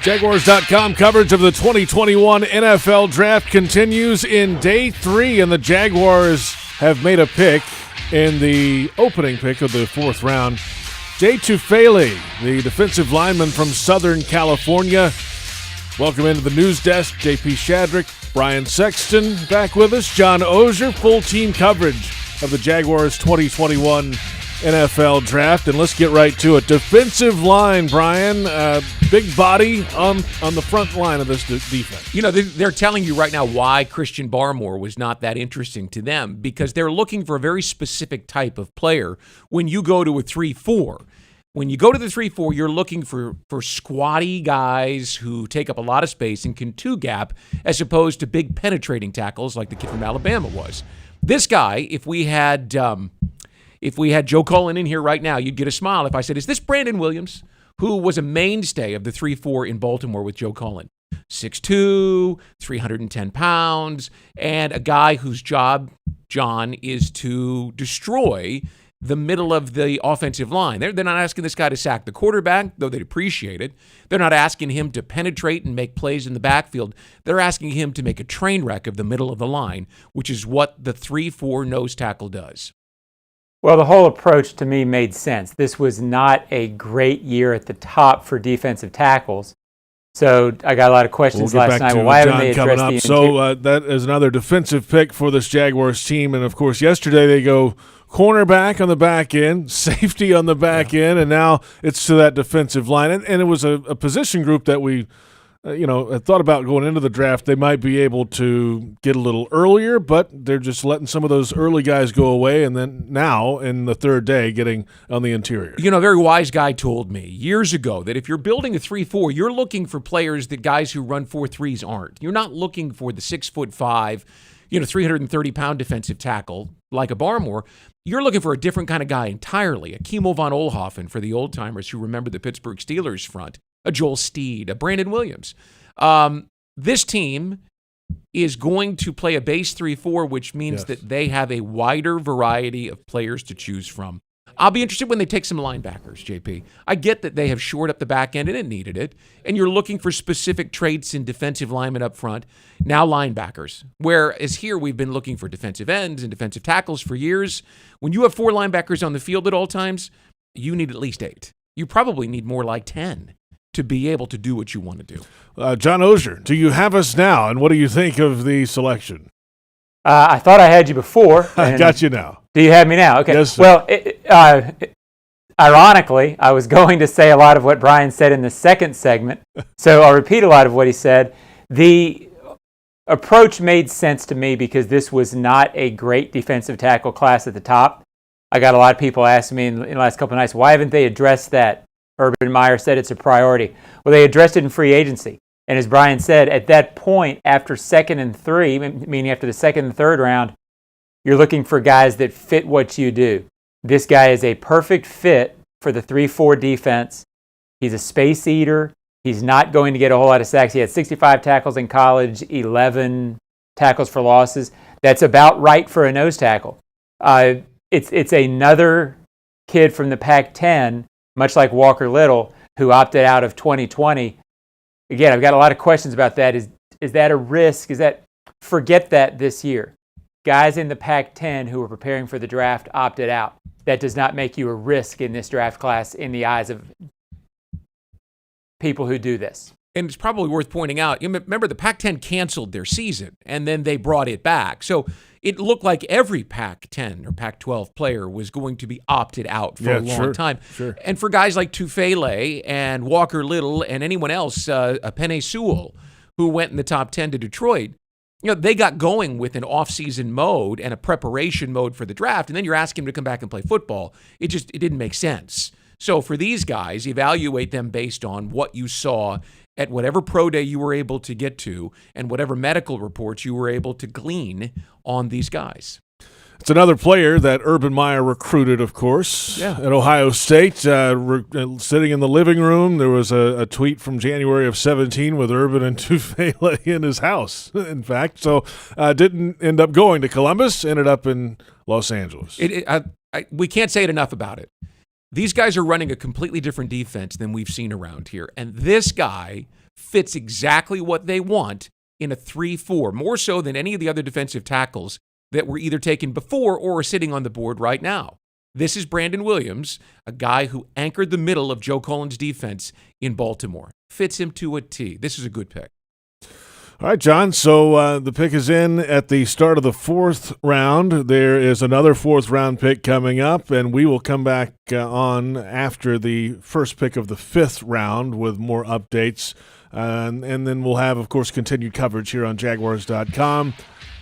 Jaguars.com coverage of the 2021 NFL Draft continues in day 3, and the Jaguars have made a pick in the opening pick of the 4th round. Tufele, the defensive lineman from Southern California. Welcome into the news desk. JP Shadrick, Brian Sexton back with us. John Oehser, full team coverage of the Jaguars 2021 NFL Draft. And let's get right to it. Defensive line, Brian. Big body on the front line of this defense. You know, they're telling you right now why Christian Barmore was not that interesting to them, because they're looking for a very specific type of player when you go to a 3-4. When you go to the 3-4, you're looking for squatty guys who take up a lot of space and can two-gap, as opposed to big penetrating tackles like the kid from Alabama was. This guy, if we had Joe Cullen in here right now, you'd get a smile if I said, is this Brandon Williams, who was a mainstay of the 3-4 in Baltimore with Joe Cullen? 6'2", 310 pounds, and a guy whose job, John, is to destroy the middle of the offensive line. They're not asking this guy to sack the quarterback, though they'd appreciate it. They're not asking him to penetrate and make plays in the backfield. They're asking him to make a train wreck of the middle of the line, which is what the 3-4 nose tackle does. Well, the whole approach to me made sense. This was not a great year at the top for defensive tackles. So I got a lot of questions last night. Well, why haven't they addressed the interior? So that is another defensive pick for this Jaguars team. And, of course, yesterday they go cornerback on the back end, safety on the back end, and now it's to that defensive line. And it was a position group that we had thought about going into the draft. They might be able to get a little earlier, but they're just letting some of those early guys go away, and then now in the third day getting on the interior. You know, a very wise guy told me years ago that if you're building a 3-4, you're looking for players that guys who run 4.3s aren't. You're not looking for the 6'5", 330-pound defensive tackle like a Barmore. You're looking for a different kind of guy entirely, a Kimo von Oelhoffen for the old-timers who remember the Pittsburgh Steelers front, a Joel Steed, a Brandon Williams. This team is going to play a base 3-4, which means that they have a wider variety of players to choose from. I'll be interested when they take some linebackers, JP. I get that they have shored up the back end and it needed it, and you're looking for specific traits in defensive linemen up front, now linebackers. Whereas here we've been looking for defensive ends and defensive tackles for years. When you have 4 linebackers on the field at all times, you need at least 8. You probably need more like 10. To be able to do what you want to do. John Oehser, do you have us now, and what do you think of the selection? I thought I had you before. I got you now. Do you have me now? Okay. Yes, sir. Well, ironically, I was going to say a lot of what Brian said in the second segment, so I'll repeat a lot of what he said. The approach made sense to me because this was not a great defensive tackle class at the top. I got a lot of people asking me in the last couple of nights, why haven't they addressed that? Urban Meyer said it's a priority. Well, they addressed it in free agency. And as Brian said, at that point, after 2nd and 3, meaning after the 2nd and 3rd round, you're looking for guys that fit what you do. This guy is a perfect fit for the 3-4 defense. He's a space eater. He's not going to get a whole lot of sacks. He had 65 tackles in college, 11 tackles for losses. That's about right for a nose tackle. It's another kid from the Pac-10, much like Walker Little, who opted out of 2020. Again, I've got a lot of questions about that. Is that a risk? Forget that this year. Guys in the Pac-10 who are preparing for the draft opted out. That does not make you a risk in this draft class in the eyes of people who do this. And it's probably worth pointing out, you remember the Pac-10 canceled their season, and then they brought it back. So it looked like every Pac-10 or Pac-12 player was going to be opted out for a long time. Sure. And for guys like Tufele and Walker Little and anyone else, Penei Sewell, who went in the top 10 to Detroit, they got going with an off-season mode and a preparation mode for the draft, and then you're asking them to come back and play football. It didn't make sense. So for these guys, evaluate them based on what you saw at whatever pro day you were able to get to and whatever medical reports you were able to glean on these guys. It's another player that Urban Meyer recruited, of course, at Ohio State. Sitting in the living room, there was a tweet from January of 2017 with Urban and Tufele in his house, in fact. So didn't end up going to Columbus, ended up in Los Angeles. We can't say it enough about it. These guys are running a completely different defense than we've seen around here. And this guy fits exactly what they want in a 3-4, more so than any of the other defensive tackles that were either taken before or are sitting on the board right now. This is Brandon Williams, a guy who anchored the middle of Joe Cullen's defense in Baltimore. Fits him to a T. This is a good pick. All right, John, so the pick is in at the start of the 4th round. There is another 4th-round pick coming up, and we will come back on after the first pick of the 5th round with more updates. And then we'll have, of course, continued coverage here on Jaguars.com.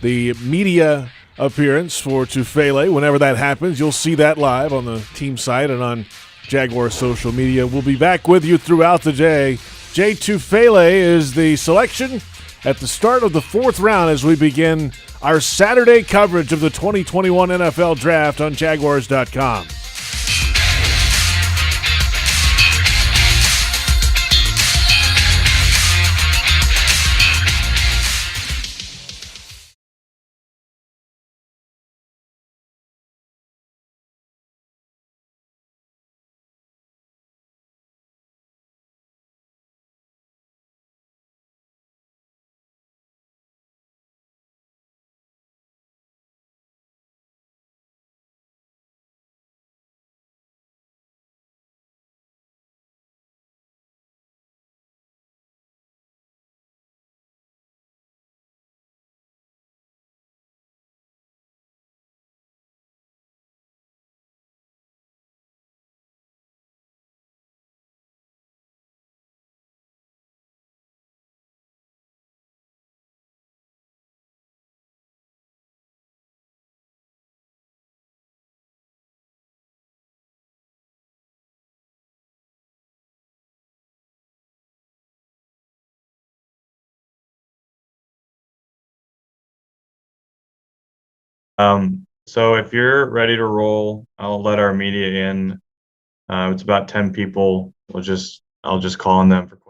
The media appearance for Tufele, whenever that happens, you'll see that live on the team site and on Jaguar social media. We'll be back with you throughout the day. Jay Tufele is the selection at the start of the 4th round as we begin our Saturday coverage of the 2021 NFL Draft on Jaguars.com. So if you're ready to roll, I'll let our media in. It's about 10 people. I'll just call on them for questions.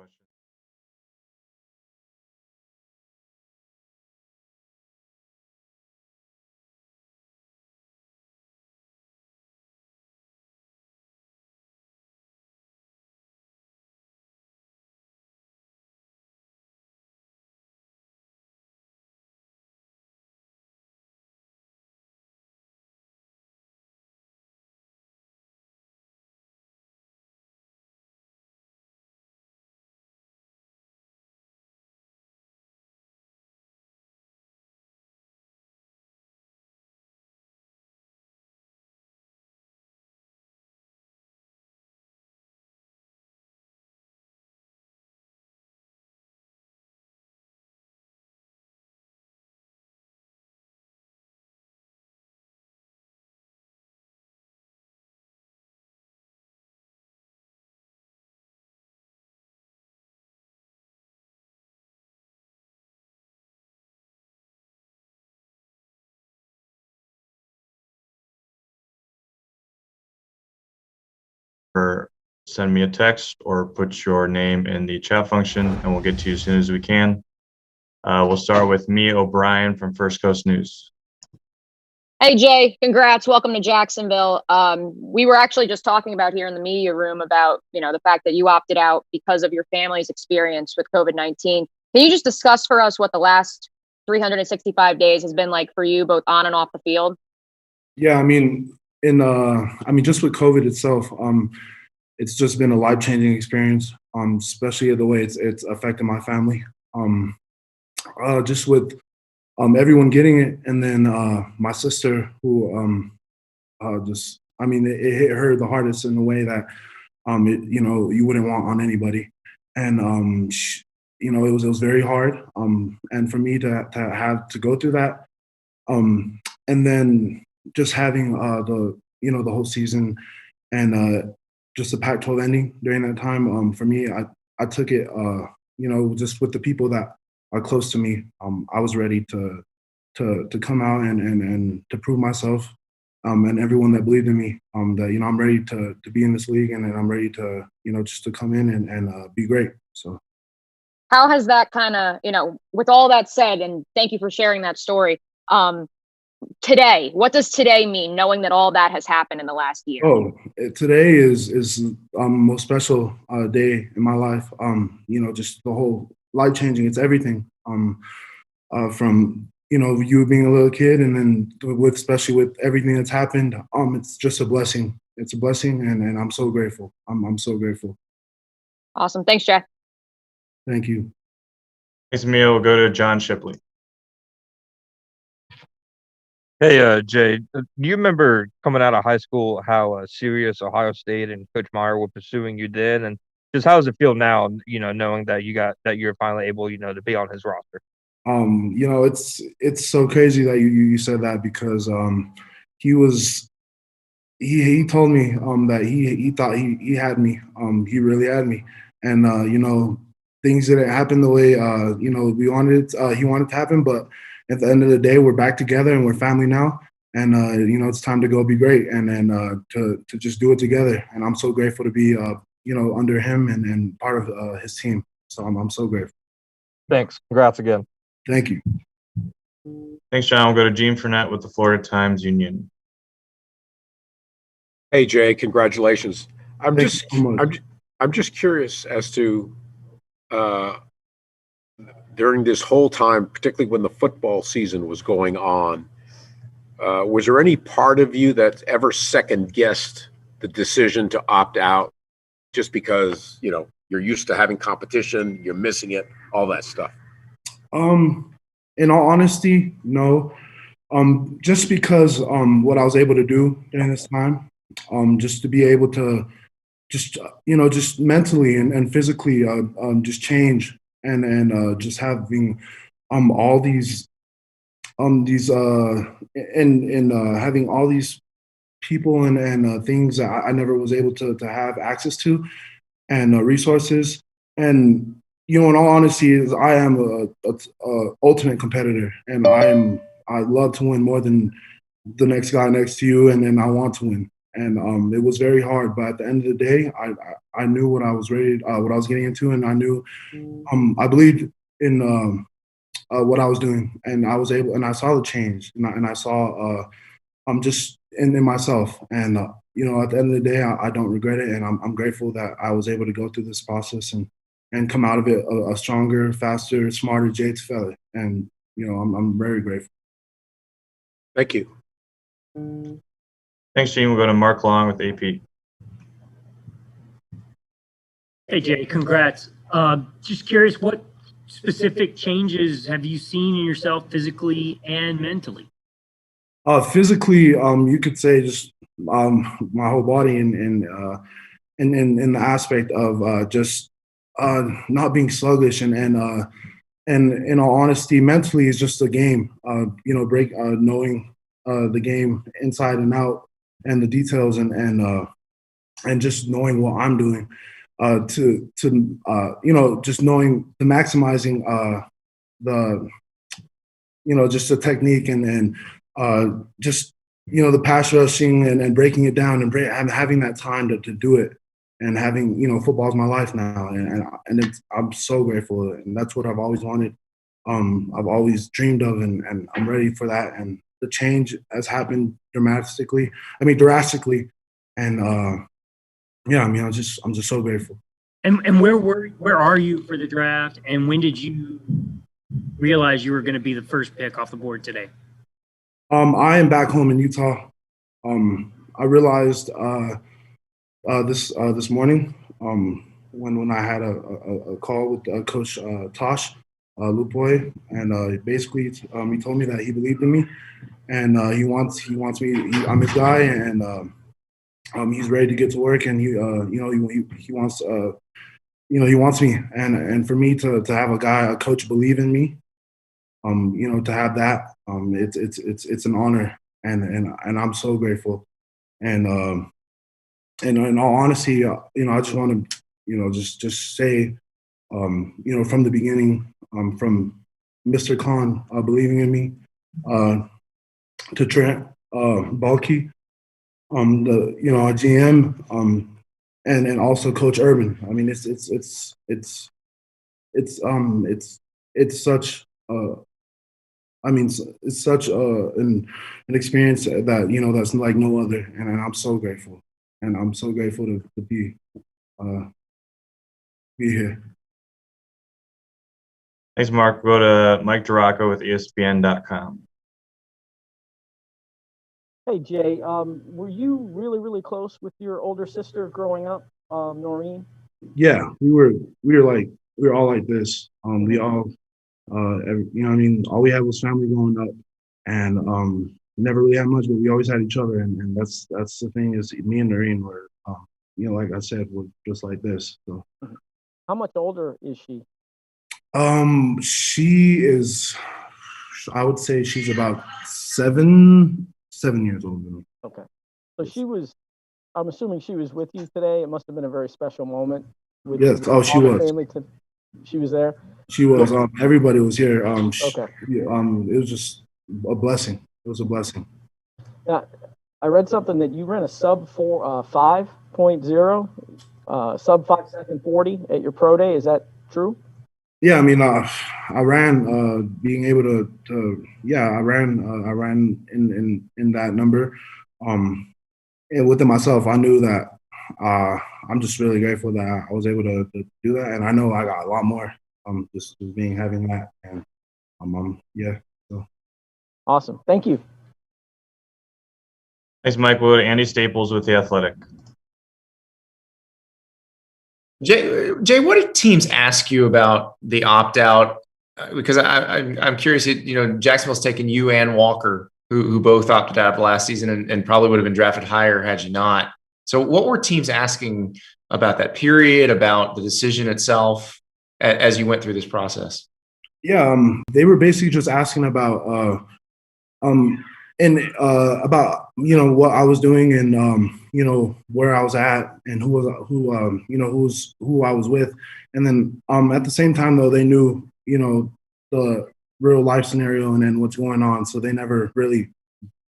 Or send me a text or put your name in the chat function, and we'll get to you as soon as we can. We'll start with Mia O'Brien from First Coast News. Hey, Jay, congrats. Welcome to Jacksonville. We were actually just talking about here in the media room about, the fact that you opted out because of your family's experience with COVID-19. Can you just discuss for us what the last 365 days has been like for you, both on and off the field? Yeah, just with COVID itself, it's just been a life-changing experience, especially the way it's affected my family. Just with everyone getting it, and then my sister, who it hit her the hardest in a way that you wouldn't want on anybody, and it was very hard, and for me to have to go through that, and then just having the whole season and just the Pac-12 ending during that time, for me, I took it just with the people that are close to me. I was ready to come out and to prove myself, and everyone that believed in me, that I'm ready to be in this league, and I'm ready to just to come in and be great. So how has that kind of, with all that said, and thank you for sharing that story, today? What does today mean, knowing that all that has happened in the last year? Oh, today is most special day in my life. Just the whole life changing. It's everything. From you being a little kid, and then especially with everything that's happened. It's just a blessing. It's a blessing, and I'm so grateful. I'm so grateful. Awesome. Thanks, Jay. Thank you. Next meal will go to John Shipley. Hey, Jay, do you remember coming out of high school how serious Ohio State and Coach Meyer were pursuing you then, and just how does it feel now, knowing that you're finally able, to be on his roster? It's so crazy that you said that, because he told me that he thought he had me. He really had me, and things didn't happen the way we wanted he wanted to happen, but at the end of the day, we're back together and we're family now. And it's time to go be great, and then to just do it together. And I'm so grateful to be under him and part of his team. So I'm so grateful. Thanks. Congrats again. Thank you. Thanks, John. We'll go to Gene Fournette with the Florida Times-Union. Hey, Jay, congratulations. I'm Thank you so much. I'm just curious as to during this whole time, particularly when the football season was going on, was there any part of you that ever second guessed the decision to opt out just because, you're used to having competition, you're missing it, all that stuff? In all honesty, no. Just because what I was able to do during this time, just to be able to just mentally and physically just change and just having all these and having all these people and things that I never was able to have access to, and resources. And in all honesty, is I am a ultimate competitor, and I love to win more than the next guy next to you, and I want to win. And it was very hard, but at the end of the day, I knew what I was ready, what I was getting into, and I knew I believed in what I was doing, and I was able, and I saw the change, and I saw just in myself, and at the end of the day, I don't regret it, and I'm grateful that I was able to go through this process and come out of it a stronger, faster, smarter Jay Tufele, and I'm very grateful. Thank you. Thanks, Gene. We'll go to Mark Long with AP. Hey, Jay, congrats. Just curious, what specific changes have you seen in yourself physically and mentally? Physically, you could say just my whole body, in the aspect of just not being sluggish, and in all honesty, mentally is just a game. Knowing the game inside and out, and the details, and just knowing what I'm doing, to just knowing the maximizing the just the technique, and just the pass rushing, and breaking it down, and having that time to do it, and having football's my life now, and I'm so grateful, and that's what I've always wanted. I've always dreamed of, and I'm ready for that. And the change has happened drastically, and I'm just so grateful. And where are you for the draft? And when did you realize you were going to be the first pick off the board today? I am back home in Utah. I realized this morning, when I had a call with Coach Tosh Lupoy, and basically he told me that he believed in me, and he wants me. I'm his guy, and he's ready to get to work, and he wants he wants me, and for me to have a coach believe in me, to have that, it's an honor, and I'm so grateful, and in all honesty, I just want to just say, from the beginning, from Mr. Khan believing in me, to Trent Balky, the GM, and also Coach Urban. I mean, it's such I mean, it's such an experience that, you know, that's like no other. And I'm so grateful. And I'm so grateful to be here. Thanks, Mark. Go to Mike Duraco with ESPN.com. Hey Jay, were you really close with your older sister growing up, Noreen? Yeah, we were all like this. We all, you know, what I mean, all we had was family growing up, and never really had much, but we always had each other, and that's the thing is, me and Noreen were, you know, like I said, we're just like this. So, How much older is she? she is, I would say she's about 7 years older than me. Okay, so she was. I'm assuming she was with you today. It must have been a very special moment. With Yes. Oh, she all the was. family. She was there. She was. Everybody was here. Okay. It was just a blessing. It was a blessing. Yeah, I read something that you ran a sub 5.0, sub 5 second 40 at your pro day. Is that true? Yeah, I mean, I ran, being able to yeah, I ran in that number, and within myself, I knew that, I'm just really grateful that I was able to do that, and I know I got a lot more, just having that, and yeah. So. Awesome. Thank you. Thanks, Mike. We'll go to Andy Staples with The Athletic. Jay, what did teams ask you about the opt-out? Because I'm curious. You know, Jacksonville's taken you and Walker, who both opted out last season, and probably would have been drafted higher had you not. So, what were teams asking about that period, about the decision itself, as you went through this process? Yeah, they were basically just asking about, about, you know, what I was doing, and you know, where I was at, and who I was with, and then at the same time though, they knew, you know, the real life scenario and then what's going on, so they never really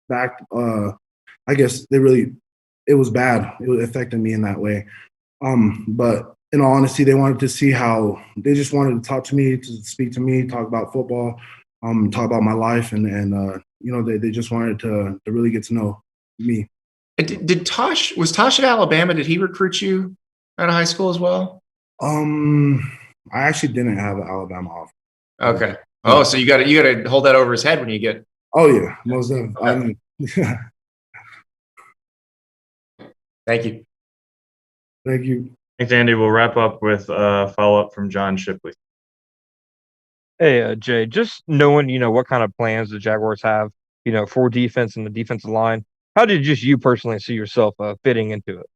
backed. I guess it was bad. It affected me in that way. But in all honesty, they wanted to see how, they just wanted to talk to me, to speak to me, talk about football, talk about my life, and you know, they just wanted to really get to know me. Did Tosh, was Tosh at Alabama? Did he recruit you out of high school as well? I actually didn't have an Alabama offer. Okay. Oh, so you got to hold that over his head when you get. Oh yeah, most definitely. Okay. I mean, Thank you. Thank you. Thanks, Andy. We'll wrap up with a follow-up from John Shipley. Hey, Jay, just knowing, you know, what kind of plans the Jaguars have, you know, for defense and the defensive line, how did just you personally see yourself fitting into it?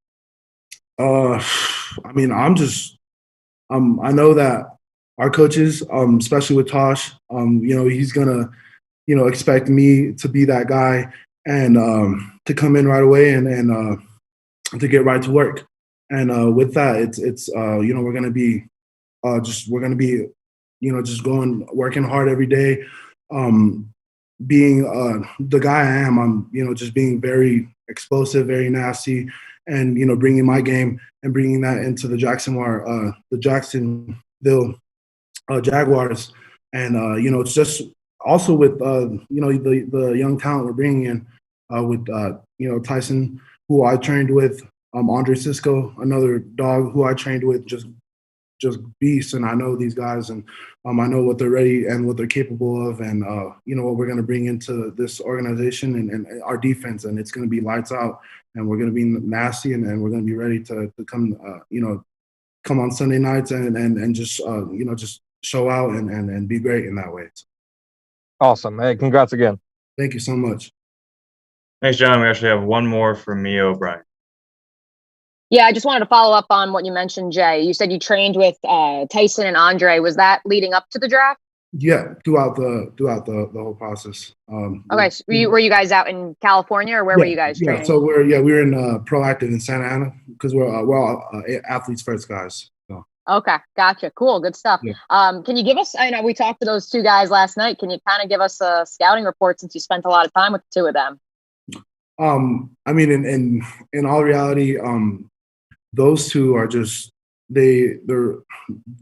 I mean, I know that our coaches, especially with Tosh, you know, he's gonna, you know, expect me to be that guy, and to come in right away, and to get right to work. And with that, it's you know, we're gonna be you know, just working hard every day, being the guy I am. I'm, you know, just being very explosive, very nasty, and, you know, bringing my game and bringing that into the Jacksonville Jaguars. And you know, it's just also with you know, the young talent we're bringing in, with you know, Tyson, who I trained with, Andre Cisco, another dog who I trained with, just beasts. And I know these guys, and I know what they're ready and what they're capable of, and you know, what we're going to bring into this organization, and our defense, and it's going to be lights out, and we're going to be nasty, and we're going to be ready to come, you know, come on Sunday nights, and just you know, just show out, and be great in that way. Awesome. Hey, congrats again. Thank you so much. Thanks, John. We actually have one more from Mia O'Brien. Yeah, I just wanted to follow up on what you mentioned, Jay. You said you trained with Tyson and Andre. Was that leading up to the draft? Yeah, throughout the whole process. Okay, so were you guys out in California, or where were you guys training? Yeah, so we were in Proactive in Santa Ana, because we're all athletes first guys. So. Okay, gotcha. Cool, good stuff. Yeah. Can you give us? I know we talked to those two guys last night. Can you kind of give us a scouting report, since you spent a lot of time with the two of them? I mean, in all reality, those two are just they're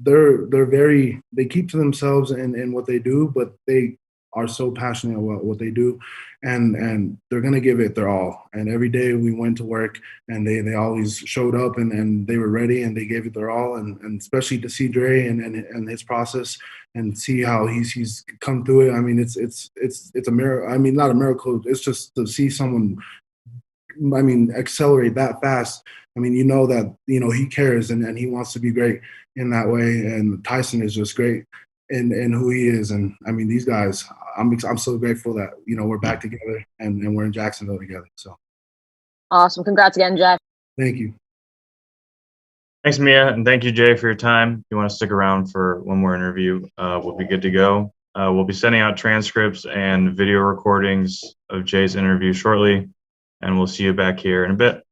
very, they keep to themselves in what they do, but they are so passionate about what they do, and they're gonna give it their all. And every day we went to work, and they always showed up, and they were ready, and they gave it their all. And especially to see Dre and his process, and see how he's come through it. I mean, it's a miracle. I mean, not a miracle. It's just to see someone, I mean, accelerate that fast. I mean, you know that, you know, he cares and he wants to be great in that way. And Tyson is just great in who he is. And I mean, these guys, I'm so grateful that, you know, we're back together and we're in Jacksonville together. So Awesome. Congrats again, Jay. thank you. Thanks, Mia, and thank you, Jay, for your time. If you want to stick around for one more interview, we'll be good to go. We'll be sending out transcripts and video recordings of Jay's interview shortly, and we'll see you back here in a bit.